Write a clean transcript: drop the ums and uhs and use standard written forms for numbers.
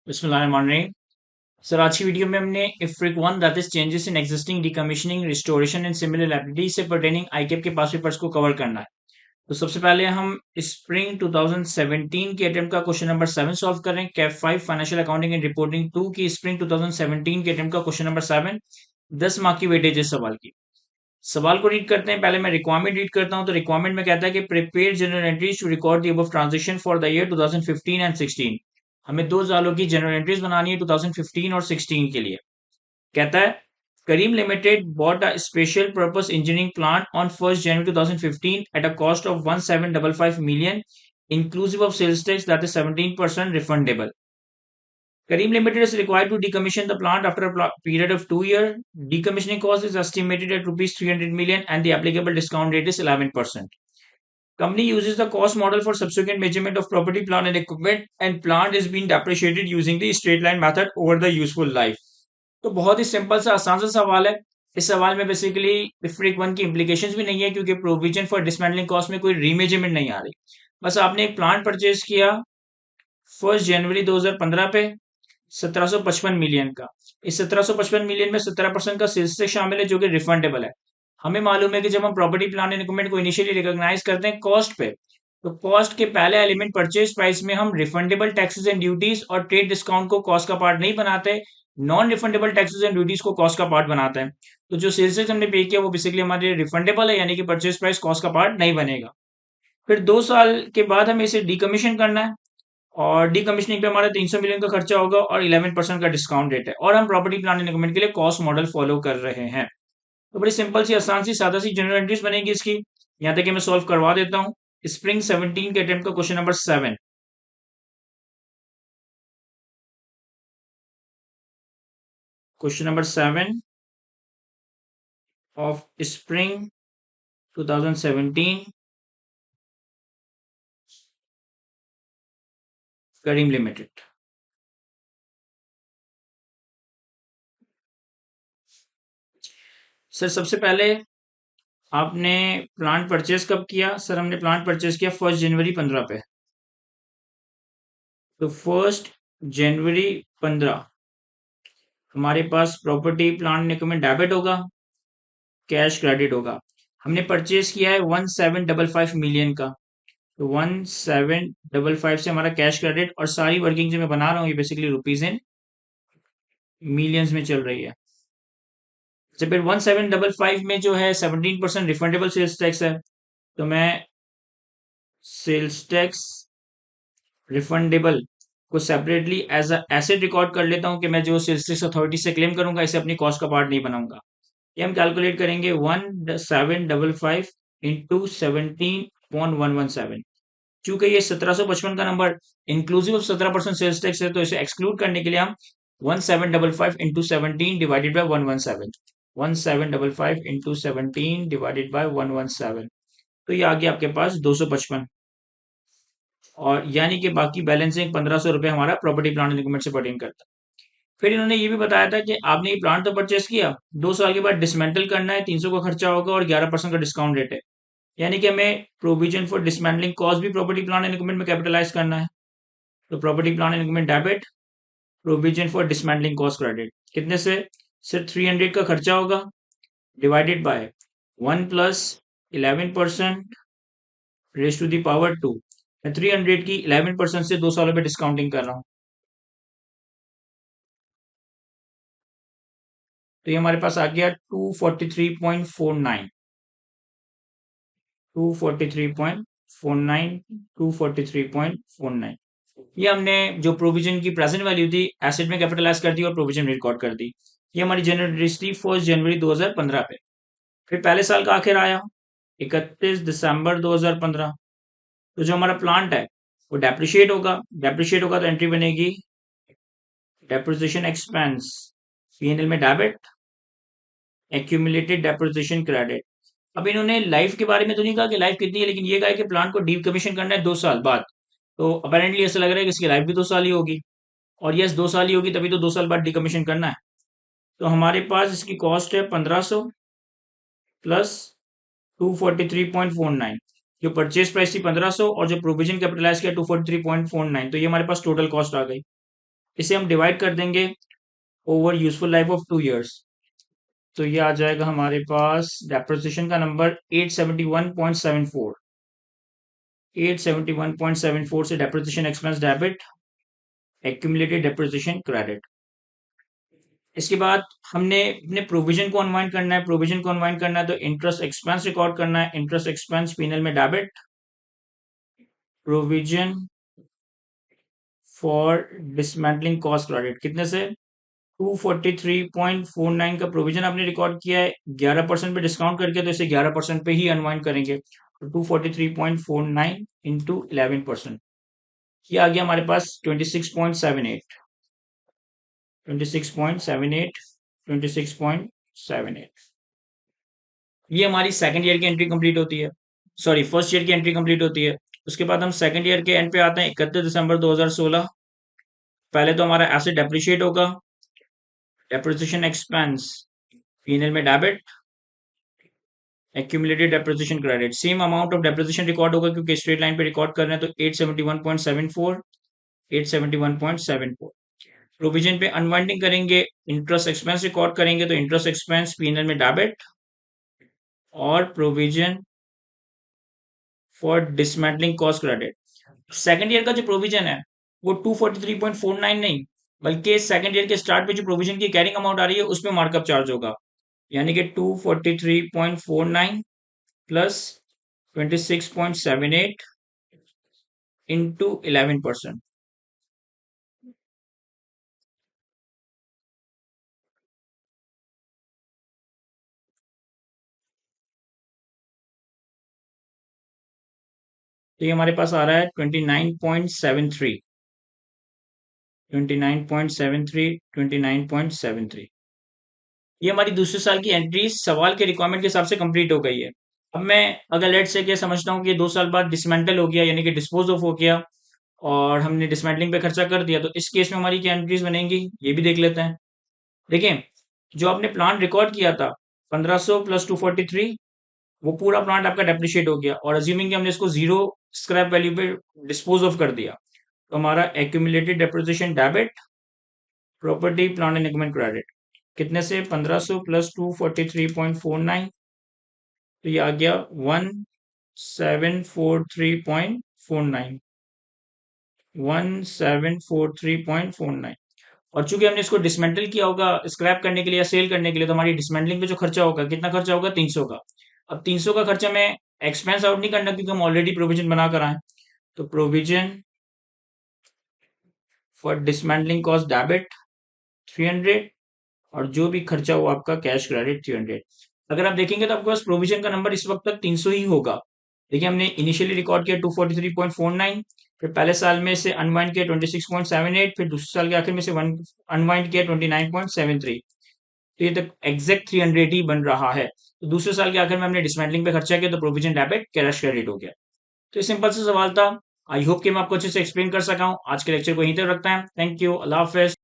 बिस्मिल्लाहिर्रहमानिर्रहीम। सर आज की वीडियो में हमने IFRIC one that is changes in existing decommissioning restoration and similar liabilities से पर्टेनिंग आईकेप के पास पेपर्स को कवर करना है। तो सबसे पहले हम स्प्रिंग 2017 के अटेम्प्ट का क्वेश्चन नंबर 7 सॉल्व करें। Cap 5 financial accounting and reporting 2 की स्प्रिंग 2017 के अटेम्प्ट का क्वेश्चन नंबर 7 10 मार्क की वेटेज है सवाल की। सवाल को रीड करते हैं। पहले मैं रिक्वायरमेंट रीड करता हूं। तो रिक्वायरमेंट में कहता है कि prepare general entries to record the above transaction for the year 2015 and 16। हमें 2 सालों की जनरल एंट्रीज बनानी है 2015 और 16 के लिए। कहता है Kareem limited bought a special purpose engineering plant on 1 January 2015 at a cost of 1755 million inclusive of sales tax that is 17% refundable. Kareem Limited is required to decommission the plant after a period of 2 years. Decommissioning cost is estimated at rupees 300 million and the applicable discount rate is 11%. Company uses the cost model for subsequent measurement of property, plant and equipment, and plant is being depreciated using the straight line method over the useful life. तो बहुत ही simple सा आसान सा सवाल है। इस सवाल में बेसिकली इफ्रिक वन की इम्प्लीकेशंस भी नहीं है क्योंकि प्रोविजन फॉर डिसमेंटलिंग कॉस्ट में कोई रीमेजरमेंट नहीं आ रही। बस आपने एक प्लांट परचेज किया 1 जनवरी 2015 पे 1755 मिलियन का। इस 1755 मिलियन में 17% का सेल्स टैक्स शामिल है जो कि रिफंडेबल है। हमें मालूम है कि जब हम प्रॉपर्टी प्लांट एंड इक्विपमेंट को इनिशियली रिकॉग्नाइज करते हैं कॉस्ट पे, तो कॉस्ट के पहले एलिमेंट परचेज प्राइस में हम रिफंडेबल टैक्सेस एंड ड्यूटीज और ट्रेड डिस्काउंट को कॉस्ट का पार्ट नहीं बनाते, non refundable taxes and duties को कॉस्ट का पार्ट बनाते हैं। तो जो सेल्स टैक्स हमने पे किया वो बेसिकली हमारे लिए रिफंडेबल है, यानी कि परचेज प्राइस कॉस्ट का पार्ट नहीं बनेगा। फिर 2 साल के बाद हमें इसे डिकमीशन करना है और डीकमीशनिंग पे हमारा 300 मिलियन का खर्चा होगा और 11% का डिस्काउंट रेट है और हम प्रॉपर्टी प्लांट एंड इक्विपमेंट के लिए कॉस्ट मॉडल फॉलो कर रहे हैं। तो बड़ी सिंपल सी आसान सी सादा सी जनरल एंट्रीज बनेगी इसकी। यहाँ तक कि मैं सॉल्व करवा देता हूँ। स्प्रिंग 17 के अटेम्प्ट का question number 7। Question number 7 of spring 2017 Karim limited. Sir सबसे पहले आपने प्लांट परचेज कब किया? सर हमने प्लांट परचेज किया 1 जनवरी 15 पे। तो 1 जनवरी 15 हमारे पास प्रॉपर्टी प्लांट इक्विपमेंट डेबिट होगा, कैश क्रेडिट होगा। हमने परचेज किया है 1755 मिलियन का। तो 1755 से हमारा कैश क्रेडिट और सारी वर्किंग जो मैं बना रहा हूँ ये बेसिकली रुपीज इन मिलियंस में चल रही है। जब फिर 1755 में जो है 17% रिफंडेबल सेल्स टैक्स है, तो मैं सेल्स टैक्स रिफंडेबल को separately as a asset record कर लेता हूं कि मैं जो सेल्स टैक्स अथॉरिटी से क्लेम करूंगा इसे अपनी कॉस्ट का पार्ट नहीं बनाऊंगा। ये हम कैलकुलेट करेंगे 1755 इंटू 17.117। चूंकि ये 1755 का number inclusive of 17% sales tax है, तो इसे एक्सक्लूड करने के लिए हम 1755 into 17 divided by 117, 1755 into 17 divided by 117, तो ये आ गया आपके पास 255। और यानी कि बाकी बैलेंसिंग 1500 रुपये हमारा प्रॉपर्टी प्लांट एंड इक्विपमेंट से पर्टेन करता है। फिर इन्होंने ये भी बताया था कि आपने ये प्लांट तो परचेस किया, 2 साल के बाद डिसमेंटल करना है, 300 का खर्चा होगा और 11% का डिस्काउंट रेट है। यानी कि हमें प्रोविजन फॉर डिसमेंटलिंग कॉस्ट भी प्रॉपर्टी प्लांट एंड इक्विपमेंट में कैपिटलाइज करना है। तो property plant and equipment debit, provision for dismantling cost credit. कितने से? सिर्फ 300 का खर्चा होगा divided by 1 plus 11% raise to the power 2। मैं 300 की 11% से 2 सालों पे डिस्काउंटिंग कर रहा हूँ। तो ये हमारे पास आ गया 243.49, 243.49, 243.49। ये हमने जो प्रोविजन की प्रेजेंट वैल्यू थी एसेट में कैपिटलाइज कर दी और प्रोविजन में रिकॉर्ड कर दी। ये हमारी जनरल एंट्रीज थी 1 जनवरी 2015 पे। फिर पहले साल का आखिर आया 31 दिसंबर 2015। तो जो हमारा प्लांट है वो डेप्रिशिएट होगा, डेप्रिशिएट होगा तो एंट्री बनेगी डेप्रिसिएशन एक्सपेंस, पीएनएल में डेबिट, एक्यूमुलेटेड डेप्रिसिएशन क्रेडिट। अब इन्होंने लाइफ के बारे में तो नहीं कहा कि लाइफ कितनी है, लेकिन ये कहा है कि प्लांट को डीकमीशन करना है 2 साल बाद। तो अपेरेंटली ऐसा लग रहा है कि इसकी लाइफ भी 2 साल ही होगी, और यस 2 साल ही होगी, तभी तो 2 साल बाद डीकमीशन करना है। तो हमारे पास इसकी कॉस्ट है 1500 प्लस 243.49। जो परचेज प्राइस थी 1500 और जो प्रोविजन कैपिटलाइज किया 243.49, तो ये हमारे पास टोटल कॉस्ट आ गई। इसे हम डिवाइड कर देंगे over useful life of 2 years। तो ये आ जाएगा हमारे पास डेप्रिसिएशन का नंबर 871.74। 871.74 से depreciation expense debit, accumulated depreciation credit. इसके बाद हमने अपने प्रोविजन को अनवाइंड करना है। प्रोविजन को अनवाइंड करना है तो इंटरेस्ट एक्सपेंस रिकॉर्ड करना है। इंटरेस्ट एक्सपेंस पीएनएल में debit, provision for dismantling cost credit. कितने से? 243.49 का प्रोविजन आपने रिकॉर्ड किया है 11% पे डिस्काउंट करके, तो इसे 11% पे ही अनवाइंड करेंगे। तो 243.49 इंटू 11%, ये आ गया हमारे पास 26.78। 26.78, 26.78। ये हमारी सेकंड ईयर की एंट्री कंप्लीट होती है, सॉरी फर्स्ट ईयर की एंट्री कंप्लीट होती है। उसके बाद हम सेकंड ईयर के एंड पे आते हैं 31 दिसंबर 2016। पहले तो हमारा एसेट डेप्रिशिएट होगा, डेप्रिसिएशन एक्सपेंस पीएनएल में debit, accumulated depreciation credit. Same amount of depreciation record होगा क्योंकि स्ट्रेट लाइन पे रिकॉर्ड कर रहे हैं, तो 871.74, 871.74। प्रोविजन पे अनवाइंडिंग करेंगे, इंटरेस्ट एक्सपेंस रिकॉर्ड करेंगे, तो इंटरेस्ट एक्सपेंस पीएनएल में डेबिट, और provision for dismantling cost credit. Second year का जो प्रोविजन है वो 243.49 नहीं, बल्कि सेकंड ईयर के स्टार्ट पे जो प्रोविजन की कैरिंग अमाउंट आ रही है उसमें मार्कअप चार्ज होगा, यानी कि 243.49 प्लस 26.78 इंटू 11%। तो ये हमारे पास आ रहा है 29.73, 29.73, 29.73। ये हमारी दूसरे साल की एंट्री सवाल के रिक्वायरमेंट के हिसाब से कंप्लीट हो गई है। अब मैं अगर लेट से क्या समझता हूँ कि 2 साल बाद डिसमेंटल हो गया, यानी कि डिस्पोज ऑफ हो गया, और हमने डिसमेंटलिंग पे खर्चा कर दिया, तो इस केस में हमारी क्या एंट्रीज बनेंगी ये भी देख लेते हैं। देखिए, जो आपने प्लांट रिकॉर्ड किया था 1500 प्लस 243, वो पूरा प्लांट आपका डेप्रिशिएट हो गया, और अज्यूमिंग कि हमने इसको जीरो स्क्रैप वैल्यू पे डिस्पोज ऑफ कर दिया, तो हमारा accumulated depreciation debit, property plant and equipment credit. कितने से? 1500 प्लस 243.49, तो ये आ गया 1743.49, 1743.49। और चूंकि हमने इसको डिसमेंटल किया होगा स्क्रैप करने के लिए या सेल करने के लिए, तो हमारी डिसमेंटलिंग पे जो खर्चा होगा, कितना खर्चा होगा? 300 का। अब 300 का खर्चा में एक्सपेंस आउट नहीं करना क्योंकि हम ऑलरेडी प्रोविजन बना कर आए, तो provision for dismantling cost debit 300, और जो भी खर्चा हुआ आपका कैश क्रेडिट 300। अगर आप देखेंगे तो आपके पास प्रोविजन का नंबर इस वक्त तक 300 ही होगा। देखिए, हमने इनिशियली रिकॉर्ड किया 243.49, फिर पहले साल में से अनवाइंड किया 26.78, फिर दूसरे साल के आखिर में से वन अनवाइंड किया 29.73, तो ये तक एग्जैक्ट 300 ही बन रहा है। तो दूसरे साल के आखिर में हमने डिसमेंटलिंग पे खर्चा किया, तो प्रोविजन डेबिट कैश क्रेडिट हो गया। तो ये सिंपल सा सवाल था। आई होप कि मैं आपको अच्छे से एक्सप्लेन कर सका हूँ। आज के लेक्चर को यहीं तक रखते हैं। Thank you, Allah Hafiz.